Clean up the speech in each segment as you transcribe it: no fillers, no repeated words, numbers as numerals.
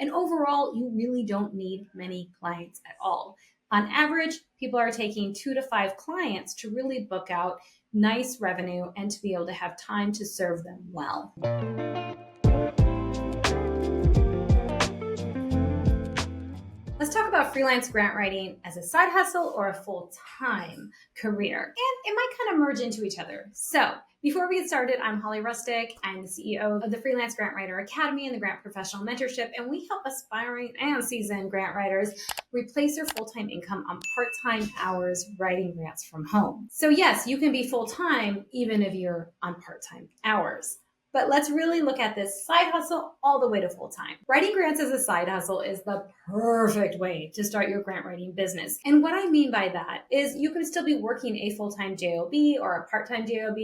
And overall, you really don't need many clients at all. On average, people are taking 2 to 5 clients to really book out nice revenue and to be able to have time to serve them well. Let's talk about freelance grant writing as a side hustle or a full-time career. And it might kind of merge into each other. So before we get started, I'm Holly Rustick. I'm the CEO of the Freelance Grant Writer Academy and the Grant Professional Mentorship, and we help aspiring and seasoned grant writers replace their full-time income on part-time hours writing grants from home. So yes, you can be full-time even if you're on part-time hours. But let's really look at this side hustle all the way to full-time. Writing grants as a side hustle is the perfect way to start your grant writing business. And what I mean by that is you can still be working a full-time job or a part-time job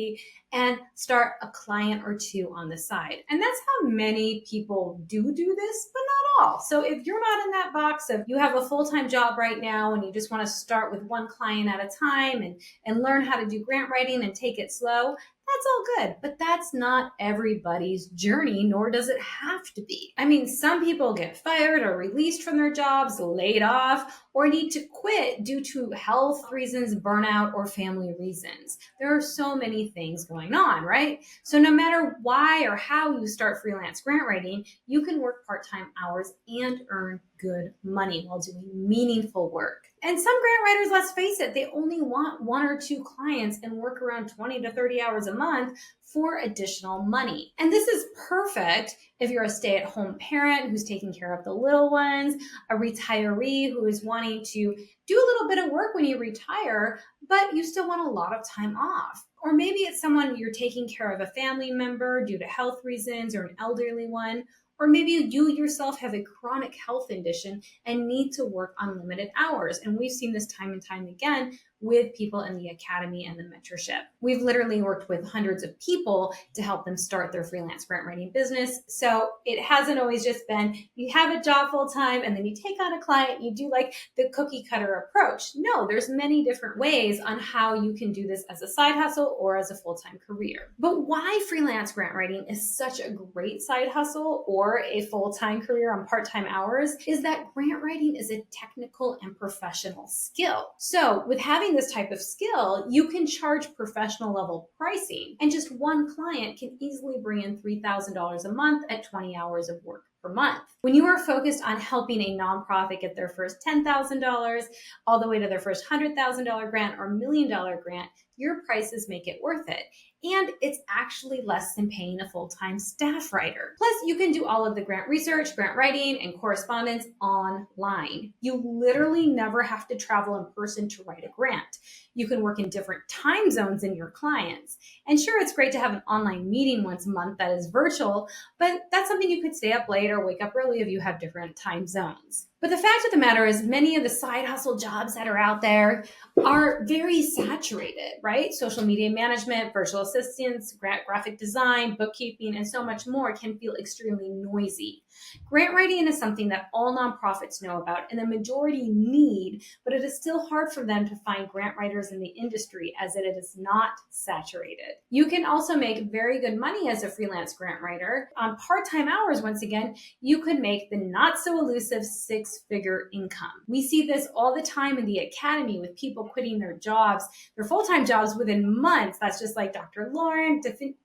and start a client or two on the side. And that's how many people do this, but not all. So if you're not in that box of you have a full-time job right now and you just want to start with one client at a time and learn how to do grant writing and take it slow, that's all good, but that's not everybody's journey, nor does it have to be. I mean, some people get fired or released from their jobs, laid off, or need to quit due to health reasons, burnout, or family reasons. There are so many things going on, right? So no matter why or how you start freelance grant writing, you can work part-time hours and earn good money while doing meaningful work. And some grant writers, let's face it, they only want 1 or 2 clients and work around 20 to 30 hours a month for additional money. And this is perfect if you're a stay-at-home parent who's taking care of the little ones, a retiree who is wanting to do a little bit of work when you retire, but you still want a lot of time off. Or maybe it's someone you're taking care of a family member due to health reasons or an elderly one. Or maybe you yourself have a chronic health condition and need to work unlimited hours. And we've seen this time and time again with people in the academy and the mentorship. We've literally worked with hundreds of people to help them start their freelance grant writing business. So it hasn't always just been you have a job full time and then you take on a client, you do like the cookie cutter approach. No, there's many different ways on how you can do this as a side hustle or as a full-time career. But why freelance grant writing is such a great side hustle or a full-time career on part-time hours is that grant writing is a technical and professional skill. So with having this type of skill, you can charge professional level pricing, and just one client can easily bring in $3,000 a month at 20 hours of work per month. When you are focused on helping a nonprofit get their first $10,000 all the way to their first $100,000 grant or $1 million grant, your prices make it worth it. And it's actually less than paying a full-time staff writer. Plus, you can do all of the grant research, grant writing, and correspondence online. You literally never have to travel in person to write a grant. You can work in different time zones than your clients. And sure, it's great to have an online meeting once a month that is virtual, but that's something you could stay up late or wake up early if you have different time zones. But the fact of the matter is many of the side hustle jobs that are out there are very saturated, right? Social media management, virtual assistants, graphic design, bookkeeping, and so much more can feel extremely noisy. Grant writing is something that all nonprofits know about and the majority need, but it is still hard for them to find grant writers in the industry as it is not saturated. You can also make very good money as a freelance grant writer. On part-time hours, once again, you could make the not so elusive 6-figure income. We see this all the time in the academy with people quitting their jobs, their full-time jobs within months. That's just like Dr. Lauren,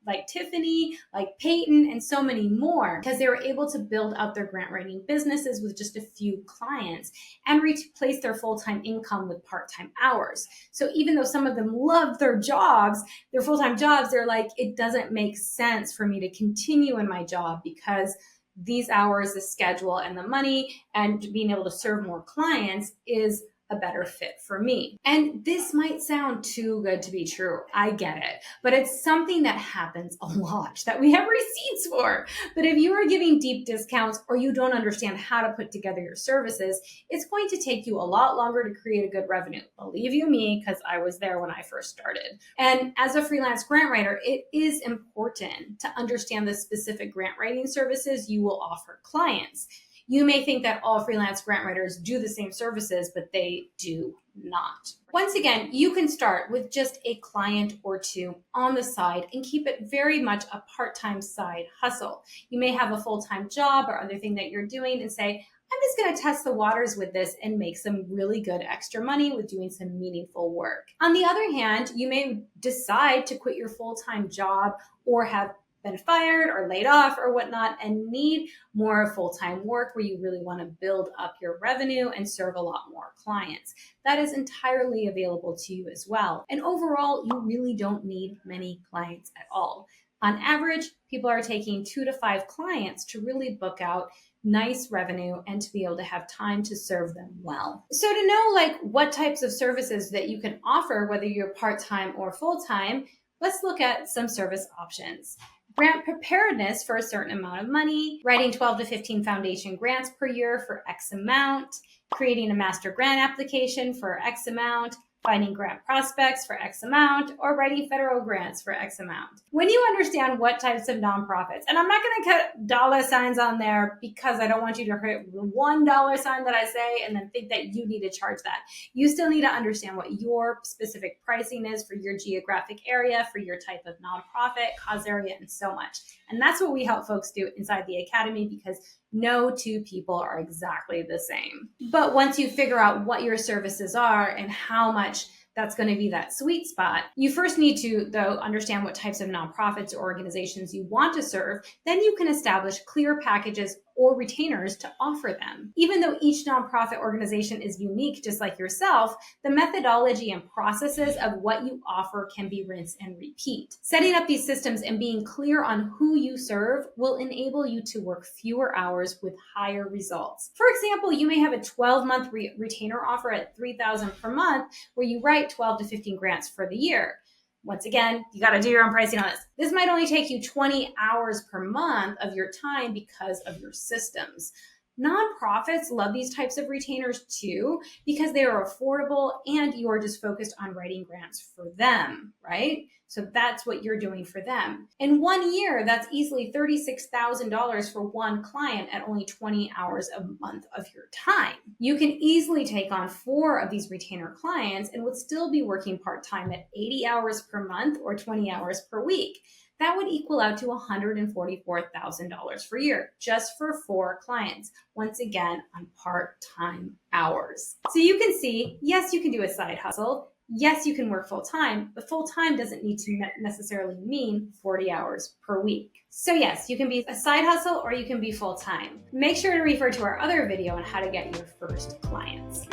like Tiffany, like Peyton, and so many more, because they were able to build out their grant writing businesses with just a few clients and replace their full-time income with part-time hours. So even though some of them love their jobs, their full-time jobs, they're like, it doesn't make sense for me to continue in my job because these hours, the schedule, and the money, and being able to serve more clients is a better fit for me. And this might sound too good to be true. I get it. But it's something that happens a lot that we have receipts for. But if you are giving deep discounts or you don't understand how to put together your services, it's going to take you a lot longer to create a good revenue. Believe you me, because I was there when I first started. And as a freelance grant writer, it is important to understand the specific grant writing services you will offer clients. You may think that all freelance grant writers do the same services, but they do not. Once again, you can start with just a client or two on the side and keep it very much a part-time side hustle. You may have a full-time job or other thing that you're doing and say, I'm just going to test the waters with this and make some really good extra money with doing some meaningful work. On the other hand, you may decide to quit your full-time job or have been fired or laid off or whatnot and need more full-time work where you really want to build up your revenue and serve a lot more clients. That is entirely available to you as well. And overall, you really don't need many clients at all. On average, people are taking 2 to 5 clients to really book out nice revenue and to be able to have time to serve them well. So to know what types of services that you can offer, whether you're part-time or full-time, let's look at some service options. Grant preparedness for a certain amount of money, writing 12 to 15 foundation grants per year for X amount, creating a master grant application for X amount, finding grant prospects for X amount, or writing federal grants for X amount. When you understand what types of nonprofits, and I'm not going to cut dollar signs on there because I don't want you to hit $1 sign that I say and then think that you need to charge that. You still need to understand what your specific pricing is for your geographic area, for your type of nonprofit, cause area, and so much. And that's what we help folks do inside the Academy because no two people are exactly the same. But once you figure out what your services are and how much that's going to be that sweet spot, you first need to, though, understand what types of nonprofits or organizations you want to serve. Then you can establish clear packages or retainers to offer them. Even though each nonprofit organization is unique, just like yourself, the methodology and processes of what you offer can be rinse and repeat. Setting up these systems and being clear on who you serve will enable you to work fewer hours with higher results. For example, you may have a 12-month retainer offer at $3,000 per month where you write 12 to 15 grants for the year. Once again, you got to do your own pricing on this. This might only take you 20 hours per month of your time because of your systems. Nonprofits love these types of retainers too because they are affordable and you are just focused on writing grants for them, right? So that's what you're doing for them. In 1 year, that's easily $36,000 for one client at only 20 hours a month of your time. You can easily take on 4 of these retainer clients and would still be working part-time at 80 hours per month or 20 hours per week. That would equal out to $144,000 per year just for 4 clients, once again on part-time hours. So you can see, yes, you can do a side hustle. Yes, you can work full-time, but full-time doesn't need to necessarily mean 40 hours per week. So yes, you can be a side hustle or you can be full-time. Make sure to refer to our other video on how to get your first clients.